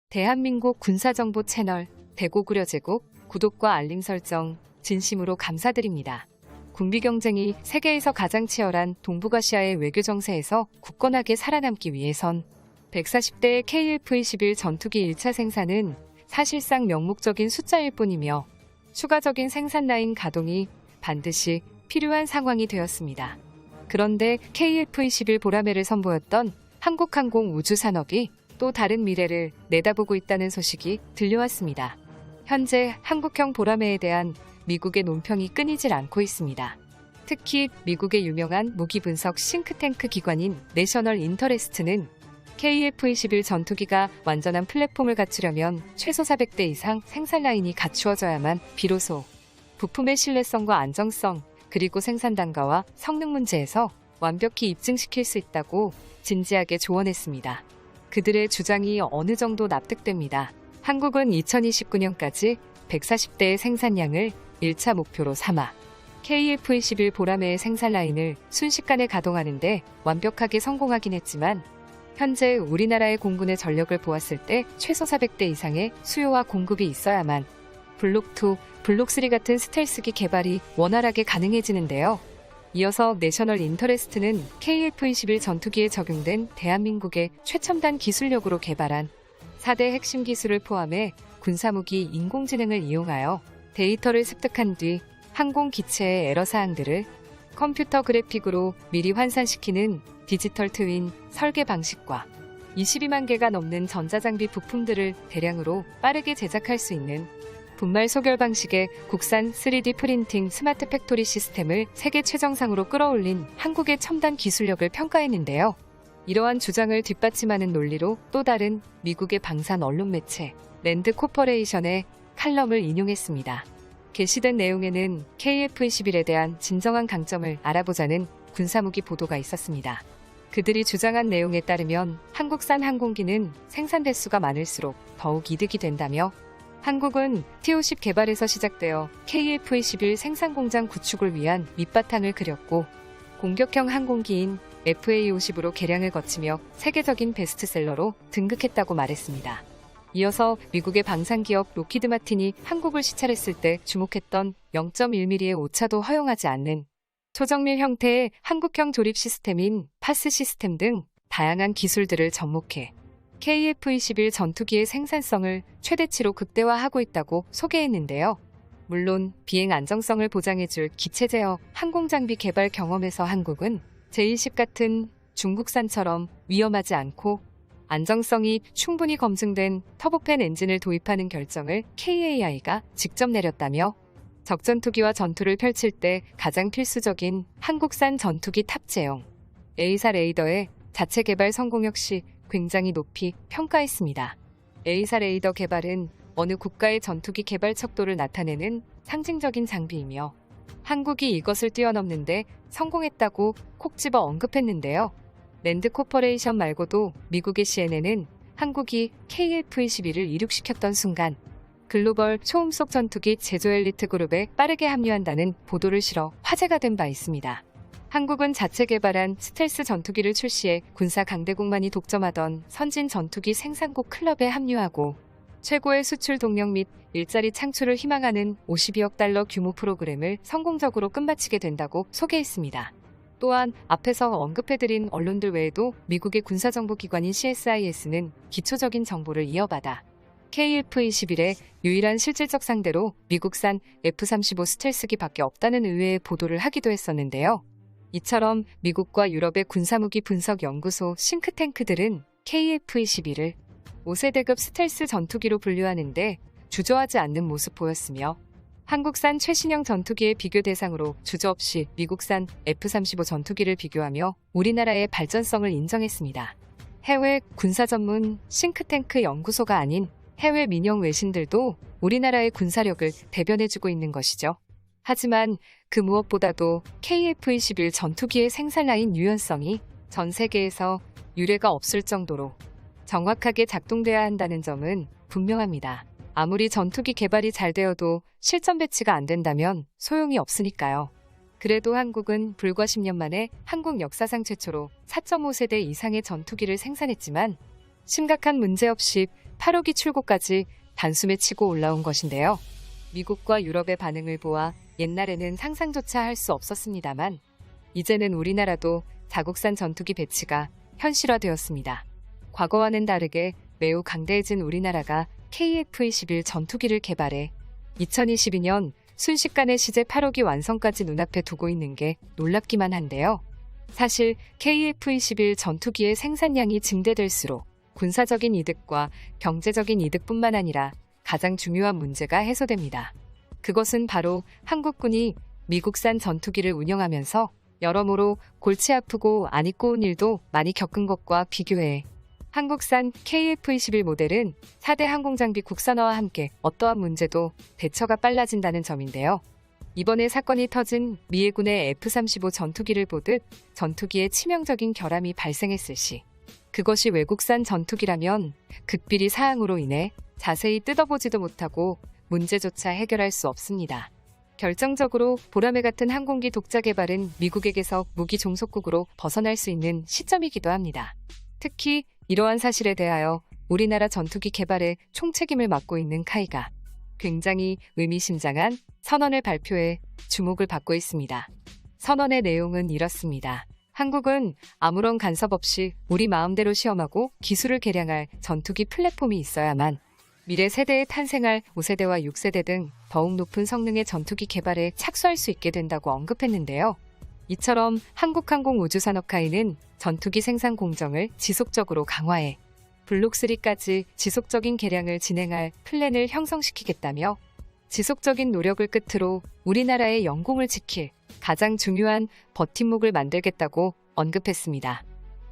대한민국 군사정보 채널 대고구려제국 구독과 알림 설정 진심으로 감사드립니다. 군비 경쟁이 세계에서 가장 치열한 동북아시아의 외교 정세에서 굳건하게 살아남기 위해선 140대의 KF-21 전투기 1차 생산은 사실상 명목적인 숫자일 뿐이며 추가적인 생산 라인 가동이 반드시 필요한 상황이 되었습니다. 그런데 KF-21 보라매를 선보였던 한국항공 우주산업이 또 다른 미래를 내다보고 있다는 소식이 들려왔습니다. 현재 한국형 보라매에 대한 미국의 논평이 끊이질 않고 있습니다. 특히 미국의 유명한 무기 분석 싱크탱크 기관인 내셔널 인터레스트는 KF-21 전투기가 완전한 플랫폼을 갖추려면 최소 400대 이상 생산 라인이 갖추어져야만 비로소 부품의 신뢰성과 안정성 그리고 생산 단가와 성능 문제에서 완벽히 입증시킬 수 있다고 진지하게 조언했습니다. 그들의 주장이 어느 정도 납득됩니다. 한국은 2029년까지 140대의 생산량을 1차 목표로 삼아 KF-21 보라매의 생산 라인을 순식간에 가동하는데 완벽하게 성공하긴 했지만 현재 우리나라의 공군의 전력을 보았을 때 최소 400대 이상의 수요와 공급이 있어야만 블록2, 블록3 같은 스텔스기 개발이 원활하게 가능해지는데요. 이어서 내셔널 인터레스트는 KF-21 전투기에 적용된 대한민국의 최첨단 기술력으로 개발한 4대 핵심 기술을 포함해 군사무기 인공지능을 이용하여 데이터를 습득한 뒤 항공 기체의 에러 사항들을 컴퓨터 그래픽으로 미리 환산시키는 디지털 트윈 설계 방식과 22만 개가 넘는 전자장비 부품들을 대량으로 빠르게 제작할 수 있는 분말 소결 방식의 국산 3D 프린팅 스마트 팩토리 시스템을 세계 최정상으로 끌어올린 한국의 첨단 기술력을 평가했는데요. 이러한 주장을 뒷받침하는 논리로 또 다른 미국의 방산 언론 매체 랜드 코퍼레이션의 칼럼을 인용했습니다. 게시된 내용에는 KF-21에 대한 진정한 강점을 알아보자는 군사무기 보도가 있었습니다. 그들이 주장한 내용에 따르면 한국산 항공기는 생산 대수가 많을수록 더욱 이득이 된다며 한국은 T-50 개발에서 시작되어 KF-21 생산 공장 구축을 위한 밑바탕을 그렸고 공격형 항공기인 FA-50으로 개량을 거치며 세계적인 베스트셀러로 등극했다고 말했습니다. 이어서 미국의 방산기업 로키드 마틴이 한국을 시찰했을 때 주목했던 0.1mm의 오차도 허용하지 않는 초정밀 형태의 한국형 조립 시스템인 파스 시스템 등 다양한 기술들을 접목해 KF-21 전투기의 생산성을 최대치로 극대화하고 있다고 소개했는데요. 물론 비행 안정성을 보장해줄 기체 제어 항공장비 개발 경험에서 한국은 제1십 같은 중국산처럼 위험하지 않고 안정성이 충분히 검증된 터보팬 엔진을 도입하는 결정을 KAI가 직접 내렸다며 적전투기와 전투를 펼칠 때 가장 필수적인 한국산 전투기 탑재용 A사 레이더의 자체 개발 성공 역시 굉장히 높이 평가했습니다. A사 레이더 개발은 어느 국가의 전투기 개발 척도를 나타내는 상징적인 장비이며 한국이 이것을 뛰어넘는데 성공했다고 콕 집어 언급했는데요. 랜드 코퍼레이션 말고도 미국의 CNN은 한국이 KF-21을 이륙시켰던 순간 글로벌 초음속 전투기 제조 엘리트 그룹에 빠르게 합류한다는 보도를 실어 화제가 된 바 있습니다. 한국은 자체 개발한 스텔스 전투기를 출시해 군사 강대국만이 독점하던 선진 전투기 생산국 클럽에 합류하고 최고의 수출 동력 및 일자리 창출을 희망하는 52억 달러 규모 프로그램을 성공적으로 끝마치게 된다고 소개했습니다. 또한 앞에서 언급해드린 언론들 외에도 미국의 군사정보기관인 CSIS는 기초적인 정보를 이어받아 KF-21의 유일한 실질적 상대로 미국산 F-35 스텔스기밖에 없다는 의외의 보도를 하기도 했었는데요. 이처럼 미국과 유럽의 군사무기 분석 연구소 싱크탱크들은 KF-21을 5세대급 스텔스 전투기로 분류하는데 주저하지 않는 모습 보였으며 한국산 최신형 전투기의 비교 대상으로 주저없이 미국산 F-35 전투기를 비교하며 우리나라의 발전성을 인정했습니다. 해외 군사 전문 싱크탱크 연구소가 아닌 해외 민영 외신들도 우리나라의 군사력을 대변해주고 있는 것이죠. 하지만 그 무엇보다도 KF-21 전투기의 생산 라인 유연성이 전 세계에서 유례가 없을 정도로 정확하게 작동돼야 한다는 점은 분명합니다. 아무리 전투기 개발이 잘 되어도 실전 배치가 안 된다면 소용이 없으니까요. 그래도 한국은 불과 10년 만에 한국 역사상 최초로 4.5세대 이상의 전투기를 생산했지만 심각한 문제 없이 8호기 출고까지 단숨에 치고 올라온 것인데요. 미국과 유럽의 반응을 보아 옛날에는 상상조차 할 수 없었습니다만 이제는 우리나라도 자국산 전투기 배치가 현실화되었습니다. 과거와는 다르게 매우 강대해진 우리나라가 KF-21 전투기를 개발해 2022년 순식간에 시제 8호기 완성까지 눈앞에 두고 있는 게 놀랍기만 한데요. 사실 KF-21 전투기의 생산량이 증대될수록 군사적인 이득과 경제적인 이득뿐만 아니라 가장 중요한 문제가 해소됩니다. 그것은 바로 한국군이 미국산 전투기를 운영하면서 여러모로 골치 아프고 안 입고 온 일도 많이 겪은 것과 비교해 한국산 KF-21 모델은 4대 항공장비 국산화와 함께 어떠한 문제도 대처가 빨라진다는 점인데요. 이번에 사건이 터진 미 해군의 F-35 전투기를 보듯 전투기에 치명적인 결함이 발생했을 시 그것이 외국산 전투기라면 극비리 사항으로 인해 자세히 뜯어보지도 못하고 문제조차 해결할 수 없습니다. 결정적으로 보라매 같은 항공기 독자 개발은 미국에게서 무기 종속국으로 벗어날 수 있는 시점이기도 합니다. 특히 이러한 사실에 대하여 우리나라 전투기 개발의 총책임을 맡고 있는 카이가 굉장히 의미심장한 선언을 발표해 주목을 받고 있습니다. 선언의 내용은 이렇습니다. 한국은 아무런 간섭 없이 우리 마음대로 시험하고 기술을 개량할 전투기 플랫폼이 있어야만 미래 세대에 탄생할 5세대와 6세대 등 더욱 높은 성능의 전투기 개발에 착수할 수 있게 된다고 언급했는데요. 이처럼 한국항공우주산업카이는 전투기 생산 공정을 지속적으로 강화해 블록3까지 지속적인 개량을 진행할 플랜을 형성시키겠다며 지속적인 노력을 끝으로 우리나라의 영공을 지킬 가장 중요한 버팀목을 만들겠다고 언급했습니다.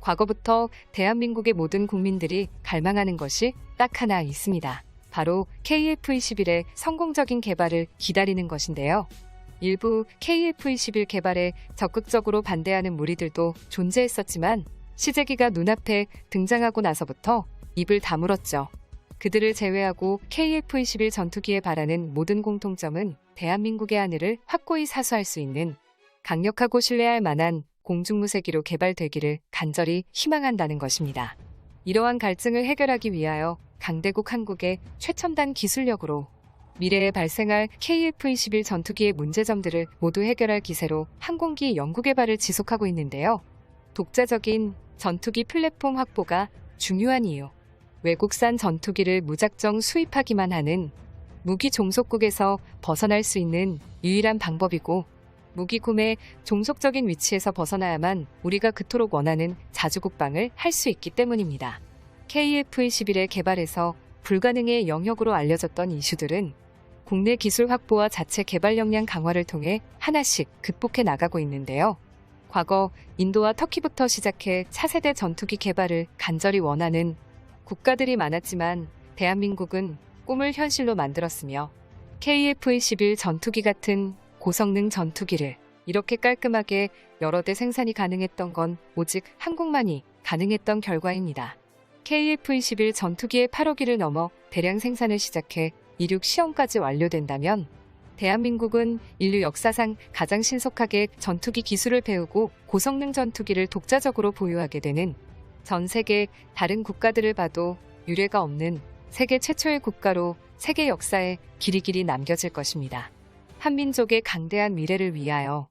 과거부터 대한민국의 모든 국민들이 갈망하는 것이 딱 하나 있습니다. 바로 KF-21의 성공적인 개발을 기다리는 것인데요. 일부 KF-21 개발에 적극적으로 반대하는 무리들도 존재했었지만 시제기가 눈앞에 등장하고 나서부터 입을 다물었죠. 그들을 제외하고 KF-21 전투기에 바라는 모든 공통점은 대한민국의 하늘을 확고히 사수할 수 있는 강력하고 신뢰할 만한 공중무세기로 개발되기를 간절히 희망한다는 것입니다. 이러한 갈증을 해결하기 위하여 강대국 한국의 최첨단 기술력으로 미래에 발생할 KF-21 전투기의 문제점들을 모두 해결할 기세로 항공기 연구개발을 지속하고 있는데요. 독자적인 전투기 플랫폼 확보가 중요한 이유. 외국산 전투기를 무작정 수입하기만 하는 무기 종속국에서 벗어날 수 있는 유일한 방법이고 무기 구매 종속적인 위치에서 벗어나야만 우리가 그토록 원하는 자주국방을 할 수 있기 때문입니다. KF-21의 개발에서 불가능의 영역으로 알려졌던 이슈들은 국내 기술 확보와 자체 개발 역량 강화를 통해 하나씩 극복해 나가고 있는데요. 과거 인도와 터키부터 시작해 차세대 전투기 개발을 간절히 원하는 국가들이 많았지만 대한민국은 꿈을 현실로 만들었으며 KF-21 전투기 같은 고성능 전투기를 이렇게 깔끔하게 여러 대 생산이 가능했던 건 오직 한국만이 가능했던 결과입니다. KF-21 전투기의 8호기를 넘어 대량 생산을 시작해 이륙 시험까지 완료된다면 대한민국은 인류 역사상 가장 신속하게 전투기 기술을 배우고 고성능 전투기를 독자적으로 보유하게 되는 전 세계 다른 국가들을 봐도 유례가 없는 세계 최초의 국가로 세계 역사에 길이길이 남겨질 것입니다. 한민족의 강대한 미래를 위하여